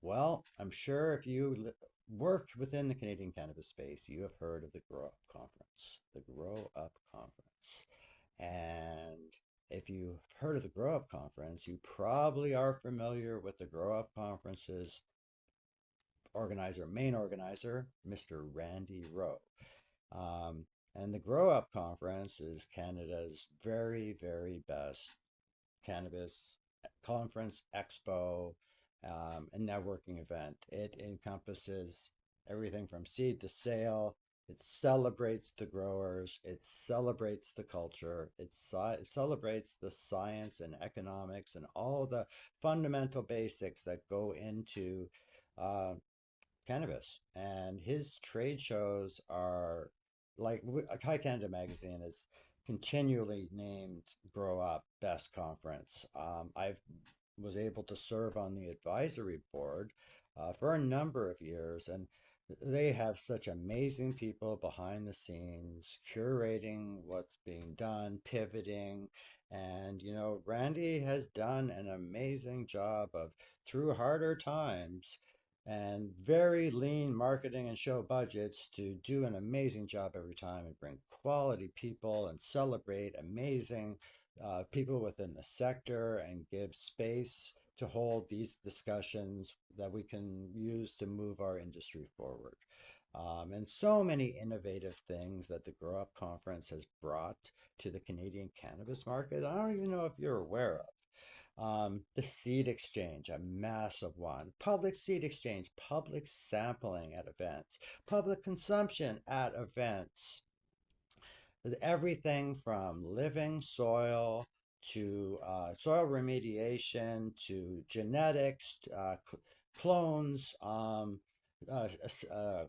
Well, I'm sure if you work within the Canadian cannabis space, you have heard of the Grow Up Conference, the Grow Up Conference. And if you've heard of the Grow Up Conference, you probably are familiar with the Grow Up Conference's main organizer, Mr. Randy Rowe. Um, and the Grow Up Conference is Canada's very, very best cannabis conference, expo, and networking event. It encompasses everything from seed to sale. It celebrates the growers. It celebrates the culture. It celebrates the science and economics and all the fundamental basics that go into uh, cannabis. And his trade shows are like High Canada Magazine is continually named Grow Up Best Conference. I've was able to serve on the advisory board for a number of years, and they have such amazing people behind the scenes curating what's being done, pivoting. And, Randy has done an amazing job of, through harder times, and very lean marketing and show budgets to do an amazing job every time and bring quality people and celebrate amazing people within the sector and give space to hold these discussions that we can use to move our industry forward. And so many innovative things that the Grow Up Conference has brought to the Canadian cannabis market. I don't even know if you're aware of. The seed exchange, a massive one. Public seed exchange, public sampling at events, public consumption at events. Everything from living soil to soil remediation to genetics, clones, uh, uh,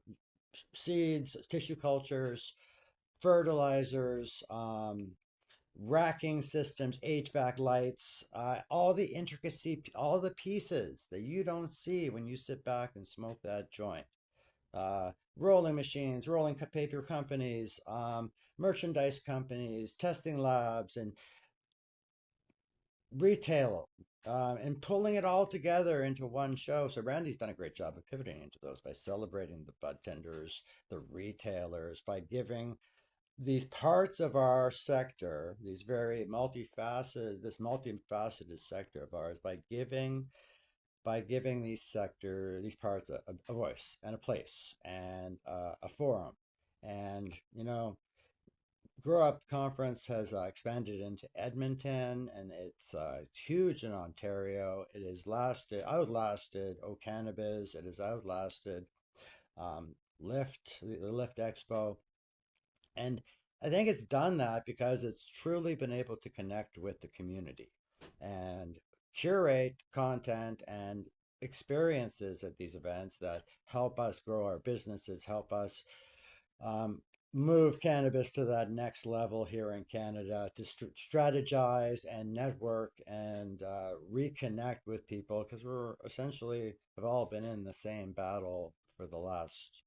seeds, tissue cultures, fertilizers, racking systems, HVAC lights, all the intricacy, all the pieces that you don't see when you sit back and smoke that joint. Rolling machines, rolling paper companies, merchandise companies, testing labs, and retail, and pulling it all together into one show. So Randy's done a great job of pivoting into those by celebrating the bud tenders, the retailers, by giving these parts of our sector, this multifaceted sector of ours, by giving these parts a voice and a place and a forum. And Grow Up Conference has expanded into Edmonton, and it's huge in Ontario. It has outlasted Cannabis. It has outlasted the Lift Expo. And I think it's done that because it's truly been able to connect with the community and curate content and experiences at these events that help us grow our businesses, help us um, move cannabis to that next level here in Canada, to strategize and network and reconnect with people, because we're essentially have all been in the same battle for the last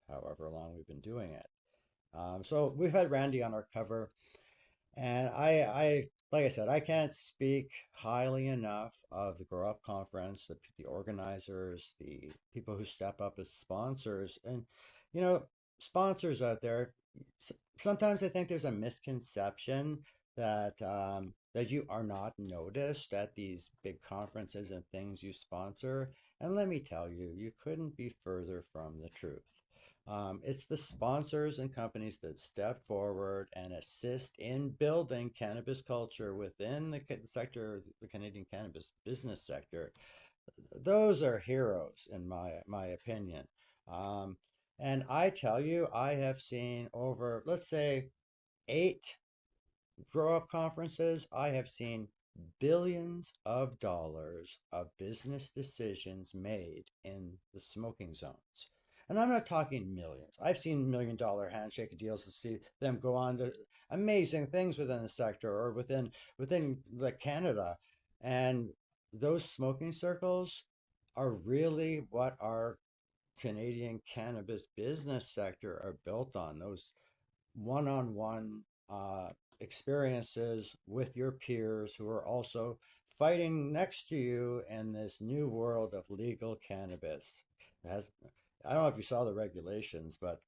however long we've been doing it. So we've had Randy on our cover, and like I said, I can't speak highly enough of the Grow Up Conference, the organizers, the people who step up as sponsors, and you know, sponsors out there. Sometimes I think there's a misconception that you are not noticed at these big conferences and things you sponsor. And let me tell you, you couldn't be further from the truth. It's the sponsors and companies that step forward and assist in building cannabis culture within the sector, the Canadian cannabis business sector. Those are heroes, in my opinion. Um, and I tell you, I have seen over, let's say, 8 grow up conferences. I have seen billions of dollars of business decisions made in the smoking zones. And I'm not talking millions. I've seen $1 million handshake deals to see them go on to amazing things within the sector or within the Canada. And those smoking circles are really what our Canadian cannabis business sector are built on. Those one-on-one experiences with your peers who are also fighting next to you in this new world of legal cannabis. It has, I don't know if you saw the regulations, but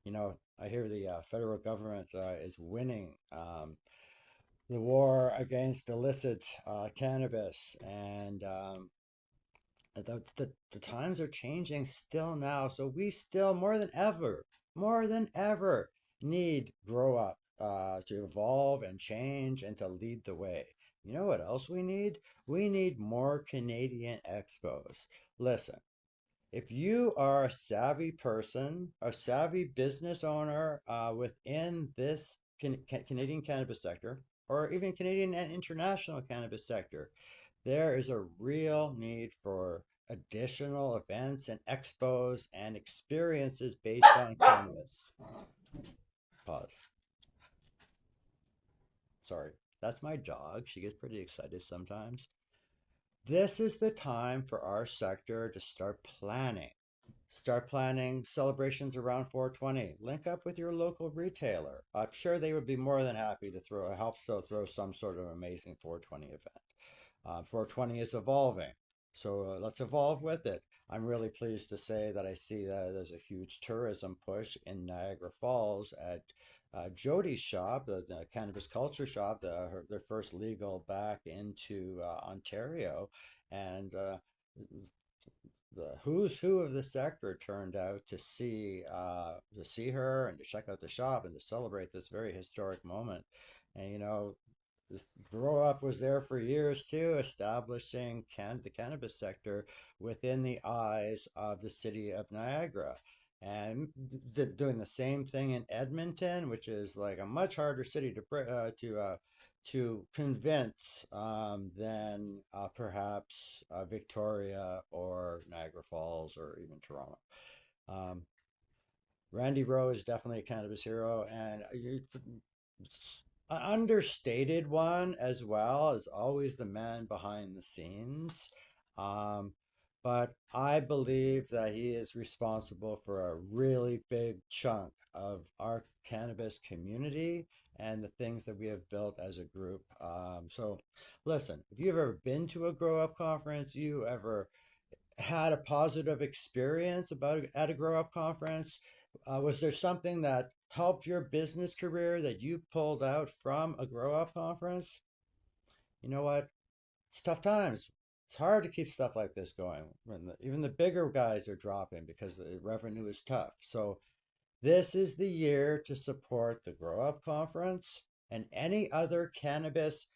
I hear the federal government is winning the war against illicit cannabis, and the times are changing still now. So we still more than ever, need grow up to evolve and change and to lead the way. You know what else we need? We need more Canadian expos. Listen, if you are a savvy person, a savvy business owner within this Canadian cannabis sector, or even Canadian and international cannabis sector, there is a real need for additional events and expos and experiences based on cannabis. Pause. Sorry. That's my dog. She gets pretty excited sometimes. This is the time for our sector to start planning. Start planning celebrations around 420. Link up with your local retailer. I'm sure they would be more than happy to throw some sort of amazing 420 event. 420 is evolving, so let's evolve with it. I'm really pleased to say that I see that there's a huge tourism push in Niagara Falls at Jody's shop, the cannabis culture shop, their first legal back into Ontario, and the who's who of the sector turned out to see her and to check out the shop and to celebrate this very historic moment. And this Grow Up was there for years too, establishing the cannabis sector within the eyes of the city of Niagara. And doing the same thing in Edmonton, which is like a much harder city to convince than perhaps Victoria or Niagara Falls or even Toronto. Um, Randy Rowe is definitely a cannabis hero, and an understated one as well, as always the man behind the scenes. Um, but I believe that he is responsible for a really big chunk of our cannabis community and the things that we have built as a group. So, listen, if you've ever been to a Grow Up conference, you ever had a positive experience at a Grow Up conference, was there something that helped your business career that you pulled out from a Grow Up conference? You know what? It's tough times. It's hard to keep stuff like this going when even the bigger guys are dropping because the revenue is tough. So this is the year to support the Grow Up Conference and any other cannabis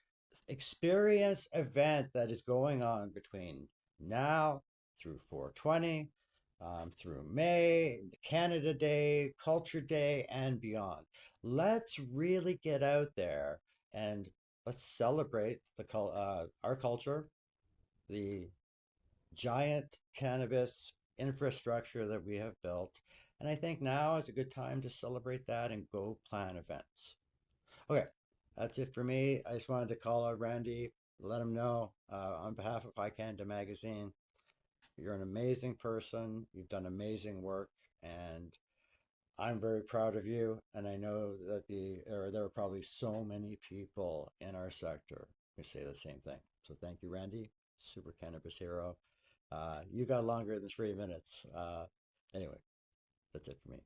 experience event that is going on between now through 420, through May, Canada Day, Culture Day, and beyond. Let's really get out there and let's celebrate our culture, the giant cannabis infrastructure that we have built. And I think now is a good time to celebrate that and go plan events. Okay, that's it for me. I just wanted to call out Randy, let him know on behalf of High Canada Magazine, you're an amazing person. You've done amazing work, and I'm very proud of you. And I know that there are probably so many people in our sector who say the same thing. So thank you, Randy, super cannabis hero. You got longer than 3 minutes. Anyway, that's it for me.